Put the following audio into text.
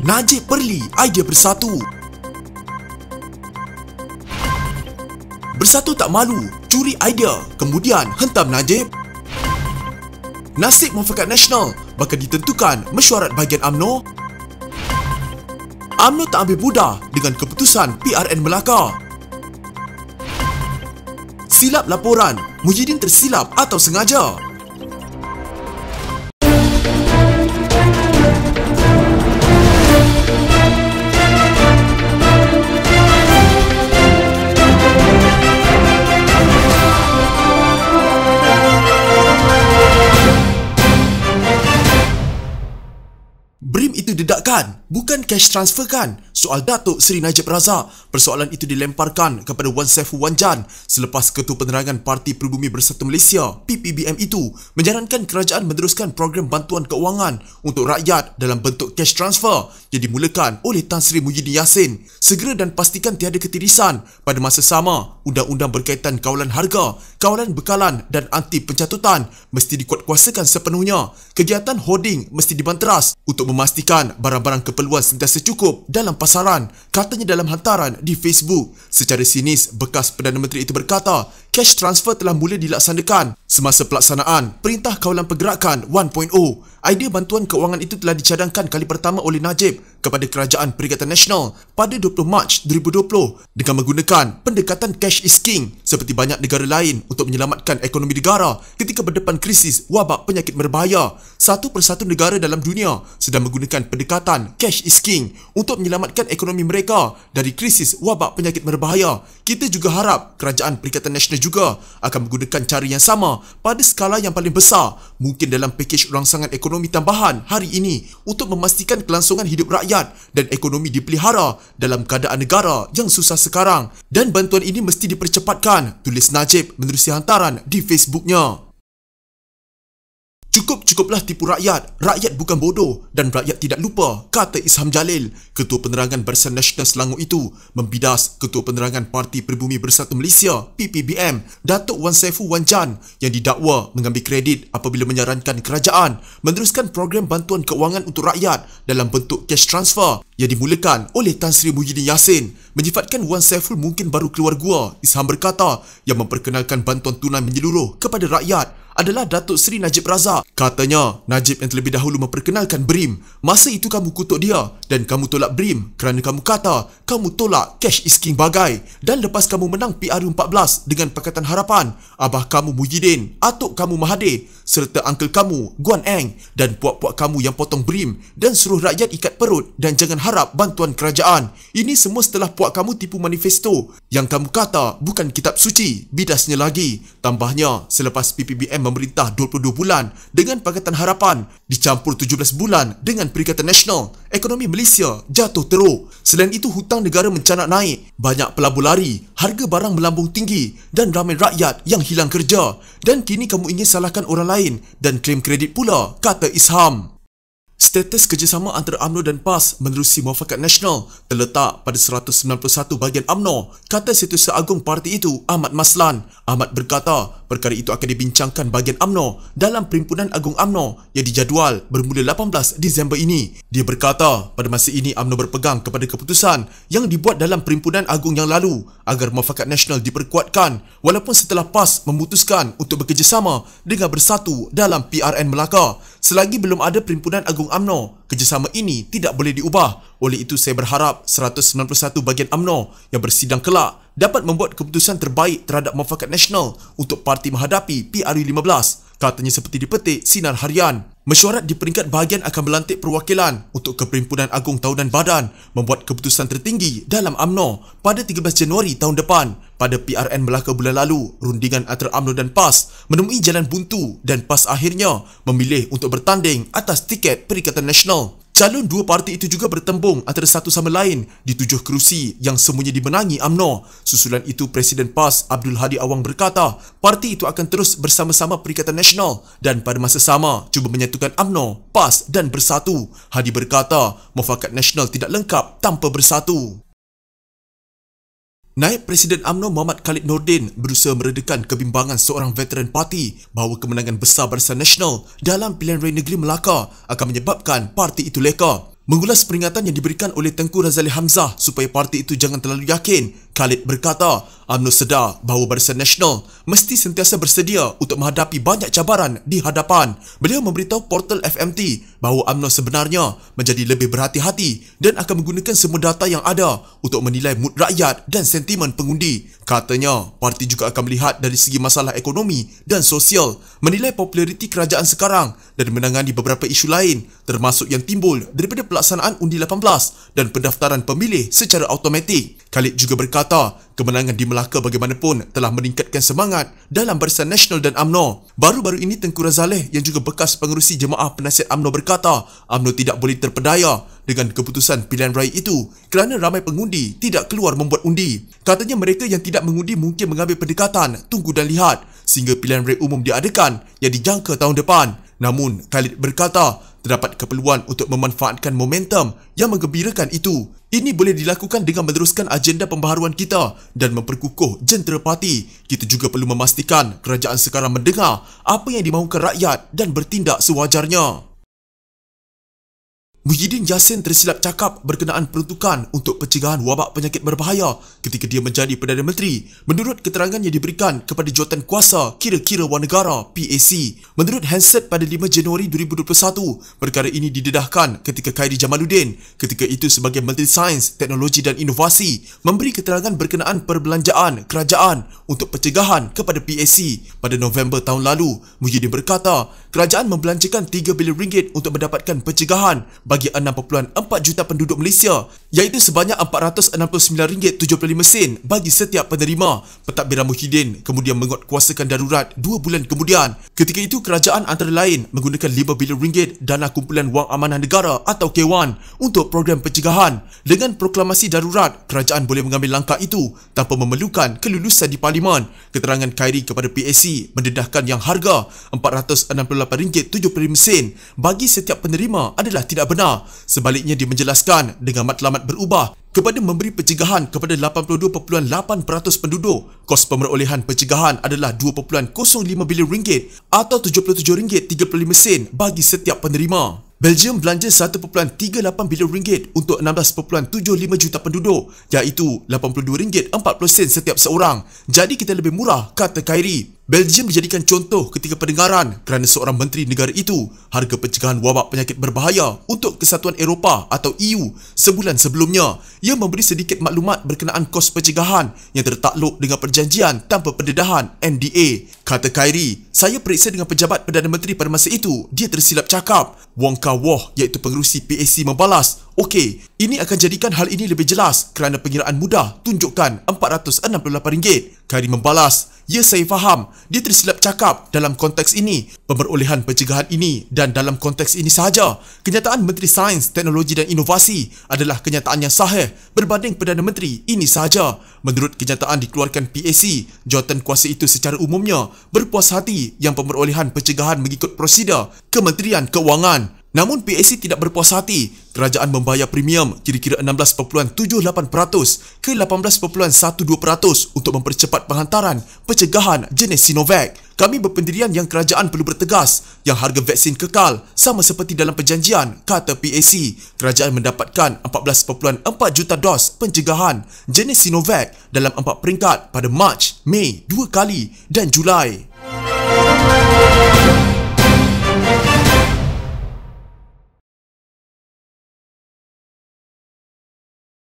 Najib Perli idea bersatu. Bersatu tak malu, curi idea, kemudian hentam Najib. Nasib Muafakat Nasional bakal ditentukan mesyuarat bahagian UMNO. UMNO tak ambil mudah dengan keputusan PRN Melaka. Silap laporan, Muhyiddin tersilap atau sengaja? BRIM itu dedakkan, bukan cash transfer kan? Soal Datuk Seri Najib Razak. Persoalan itu dilemparkan kepada Wan Saiful Wan Jan selepas Ketua Penerangan Parti Pribumi Bersatu Malaysia (PPBM) itu menyarankan kerajaan meneruskan program bantuan keuangan untuk rakyat dalam bentuk cash transfer yang dimulakan oleh Tan Sri Muhyiddin Yassin. Segera dan pastikan tiada ketirisan. Pada masa sama, undang-undang berkaitan kawalan harga, kawalan bekalan dan anti pencatutan mesti dikuatkuasakan sepenuhnya. Kegiatan hoarding mesti dibanteras untuk memastikan barang-barang keperluan sentiasa cukup dalam pasaran, katanya dalam hantaran di Facebook. Secara sinis, bekas Perdana Menteri itu berkata, cash transfer telah mula dilaksanakan semasa pelaksanaan Perintah Kawalan Pergerakan 1.0. Idea bantuan keuangan itu telah dicadangkan kali pertama oleh Najib kepada Kerajaan Perikatan Nasional pada 20 Mac 2020 dengan menggunakan pendekatan cash is king seperti banyak negara lain untuk menyelamatkan ekonomi negara ketika berdepan krisis wabak penyakit berbahaya. Satu persatu negara dalam dunia sedang menggunakan pendekatan cash is king untuk menyelamatkan ekonomi mereka dari krisis wabak penyakit berbahaya. Kita juga harap Kerajaan Perikatan Nasional juga akan menggunakan cara yang sama pada skala yang paling besar mungkin dalam pakej rangsangan ekonomi tambahan hari ini untuk memastikan kelangsungan hidup rakyat dan ekonomi dipelihara dalam keadaan negara yang susah sekarang. Dan bantuan ini mesti dipercepatkan, tulis Najib menerusi hantaran di Facebooknya. Cukuplah tipu rakyat. Rakyat bukan bodoh dan rakyat tidak lupa, kata Isham Jalil. Ketua Penerangan Barisan Nasional Selangor itu membidas Ketua Penerangan Parti Pribumi Bersatu Malaysia (PPBM) Datuk Wan Saiful Wan Jan yang didakwa mengambil kredit apabila menyarankan kerajaan meneruskan program bantuan keuangan untuk rakyat dalam bentuk cash transfer yang dimulakan oleh Tan Sri Muhyiddin Yassin. Menyifatkan Wan Saiful mungkin baru keluar gua, Isham berkata yang memperkenalkan bantuan tunai menyeluruh kepada rakyat adalah Datuk Seri Najib Razak. Katanya, Najib yang terlebih dahulu memperkenalkan BRIM. Masa itu kamu kutuk dia dan kamu tolak BRIM kerana kamu kata kamu tolak cash is king bagai. Dan lepas kamu menang PRU14 dengan Pakatan Harapan, abah kamu Muhyiddin, atuk kamu Mahathir serta uncle kamu Guan Eng dan puak-puak kamu yang potong BRIM dan suruh rakyat ikat perut dan jangan harap bantuan kerajaan. Ini semua setelah puak kamu tipu manifesto yang kamu kata bukan kitab suci, bidasnya lagi. Tambahnya, selepas PPBM memerintah 22 bulan dengan Pakatan Harapan dicampur 17 bulan dengan Perikatan Nasional, ekonomi Malaysia jatuh teruk. Selain itu, hutang negara mencanak naik, banyak pelabur lari, harga barang melambung tinggi dan ramai rakyat yang hilang kerja. Dan kini kamu ingin salahkan orang lain dan klaim kredit pula, kata Isham. Status kerjasama antara UMNO dan PAS menerusi Muafakat Nasional terletak pada 191 bahagian UMNO, kata Setiausaha Agung parti itu Ahmad Maslan. Ahmad berkata perkara itu akan dibincangkan bahagian UMNO dalam Perhimpunan Agung UMNO yang dijadual bermula 18 Disember ini. Dia berkata pada masa ini UMNO berpegang kepada keputusan yang dibuat dalam Perhimpunan Agung yang lalu agar Muafakat Nasional diperkuatkan walaupun setelah PAS memutuskan untuk bekerjasama dengan Bersatu dalam PRN Melaka. Selagi belum ada Perhimpunan Agung UMNO, kerjasama ini tidak boleh diubah. Oleh itu, saya berharap 191 bahagian UMNO yang bersidang kelak dapat membuat keputusan terbaik terhadap Muafakat Nasional untuk parti menghadapi PRU15. Katanya seperti dipetik Sinar Harian. Mesyuarat di peringkat bahagian akan melantik perwakilan untuk ke Perhimpunan Agung Tahunan Badan membuat keputusan tertinggi dalam UMNO pada 13 Januari tahun depan. Pada PRN Melaka bulan lalu, rundingan antara UMNO dan PAS menemui jalan buntu dan PAS akhirnya memilih untuk bertanding atas tiket Perikatan Nasional. Calon dua parti itu juga bertembung antara satu sama lain di 7 kerusi yang semuanya dimenangi UMNO. Susulan itu, Presiden PAS Abdul Hadi Awang berkata parti itu akan terus bersama-sama Perikatan Nasional dan pada masa sama cuba menyatukan UMNO, PAS dan Bersatu. Hadi berkata Muafakat Nasional tidak lengkap tanpa Bersatu. Naib Presiden UMNO Muhammad Khalid Nordin berusaha meredakan kebimbangan seorang veteran parti bahawa kemenangan besar Barisan Nasional dalam pilihan raya negeri Melaka akan menyebabkan parti itu leka. Mengulas peringatan yang diberikan oleh Tengku Razali Hamzah supaya parti itu jangan terlalu yakin, Khalid berkata, UMNO sedar bahawa Barisan Nasional mesti sentiasa bersedia untuk menghadapi banyak cabaran di hadapan. Beliau memberitahu portal FMT bahawa UMNO sebenarnya menjadi lebih berhati-hati dan akan menggunakan semua data yang ada untuk menilai mood rakyat dan sentimen pengundi. Katanya, parti juga akan melihat dari segi masalah ekonomi dan sosial, menilai populariti kerajaan sekarang dan menangani beberapa isu lain termasuk yang timbul daripada pelaksanaan undi 18 dan pendaftaran pemilih secara automatik. Khalid juga berkata, kemenangan di Melaka bagaimanapun telah meningkatkan semangat dalam Barisan Nasional dan UMNO. Baru-baru ini Tengku Razali yang juga bekas pengerusi Jemaah Penasihat UMNO berkata, UMNO tidak boleh terpedaya dengan keputusan pilihan raya itu kerana ramai pengundi tidak keluar membuat undi. Katanya mereka yang tidak mengundi mungkin mengambil pendekatan tunggu dan lihat sehingga pilihan raya umum diadakan yang dijangka tahun depan. Namun, Khalid berkata, terdapat keperluan untuk memanfaatkan momentum yang menggembirakan itu. Ini boleh dilakukan dengan meneruskan agenda pembaharuan kita dan memperkukuh jentera parti. Kita juga perlu memastikan kerajaan sekarang mendengar apa yang dimahukan rakyat dan bertindak sewajarnya. Muhyiddin Yassin tersilap cakap berkenaan peruntukan untuk pencegahan wabak penyakit berbahaya ketika dia menjadi Perdana Menteri menurut keterangan yang diberikan kepada Jawatan Kuasa Kira-kira Wanegara PAC. Menurut Hansard pada 5 Januari 2021, perkara ini didedahkan ketika Khairy Jamaluddin ketika itu sebagai Menteri Sains, Teknologi dan Inovasi memberi keterangan berkenaan perbelanjaan kerajaan untuk pencegahan kepada PAC. Pada November tahun lalu, Muhyiddin berkata kerajaan membelanjakan RM3 bilion untuk mendapatkan pencegahan bagi 6.4 juta penduduk Malaysia, iaitu sebanyak RM469.75 bagi setiap penerima. Pentadbiran Muhyiddin kemudian menguatkuasakan darurat 2 bulan kemudian. Ketika itu kerajaan antara lain menggunakan RM5 bilion dana kumpulan wang amanah negara atau K1 untuk program pencegahan. Dengan proklamasi darurat, kerajaan boleh mengambil langkah itu tanpa memerlukan kelulusan di Parlimen. Keterangan Khairy kepada PAC mendedahkan yang harga RM468.75 bagi setiap penerima adalah tidak benar. Sebaliknya, dia menjelaskan dengan matlamat berubah kepada memberi pencegahan kepada 82.8% penduduk. Kos pemerolehan pencegahan adalah RM2.05 bilion atau RM77.35 bagi setiap penerima. Belgium belanja RM1.38 bilion untuk 16.75 juta penduduk, iaitu RM82.40 setiap seorang. Jadi kita lebih murah, kata Khairy. Belgium dijadikan contoh ketika pendengaran kerana seorang menteri negara itu harga pencegahan wabak penyakit berbahaya untuk Kesatuan Eropah atau EU sebulan sebelumnya. Ia memberi sedikit maklumat berkenaan kos pencegahan yang tertakluk dengan perjanjian tanpa pendedahan NDA. Kata Khairy, saya periksa dengan pejabat Perdana Menteri pada masa itu, dia tersilap cakap. Wong Kah Woh iaitu pengerusi PAC membalas, okey, ini akan jadikan hal ini lebih jelas kerana pengiraan mudah tunjukkan RM468. Khairy membalas, ya saya faham, dia tersilap cakap dalam konteks ini, pemerolehan pencegahan ini dan dalam konteks ini sahaja. Kenyataan Menteri Sains, Teknologi dan Inovasi adalah kenyataan yang sahih berbanding Perdana Menteri ini sahaja. Menurut kenyataan dikeluarkan PAC, jawatan kuasa itu secara umumnya berpuas hati yang pemerolehan pencegahan mengikut prosedur Kementerian Keuangan. Namun PAC tidak berpuas hati. Kerajaan membayar premium kira-kira 16.78% ke 18.12% untuk mempercepat penghantaran pencegahan jenis Sinovac. Kami berpendirian yang kerajaan perlu bertegas yang harga vaksin kekal sama seperti dalam perjanjian, kata PAC. Kerajaan mendapatkan 14.4 juta dos pencegahan jenis Sinovac dalam 4 peringkat pada Mac, Mei 2 kali dan Julai.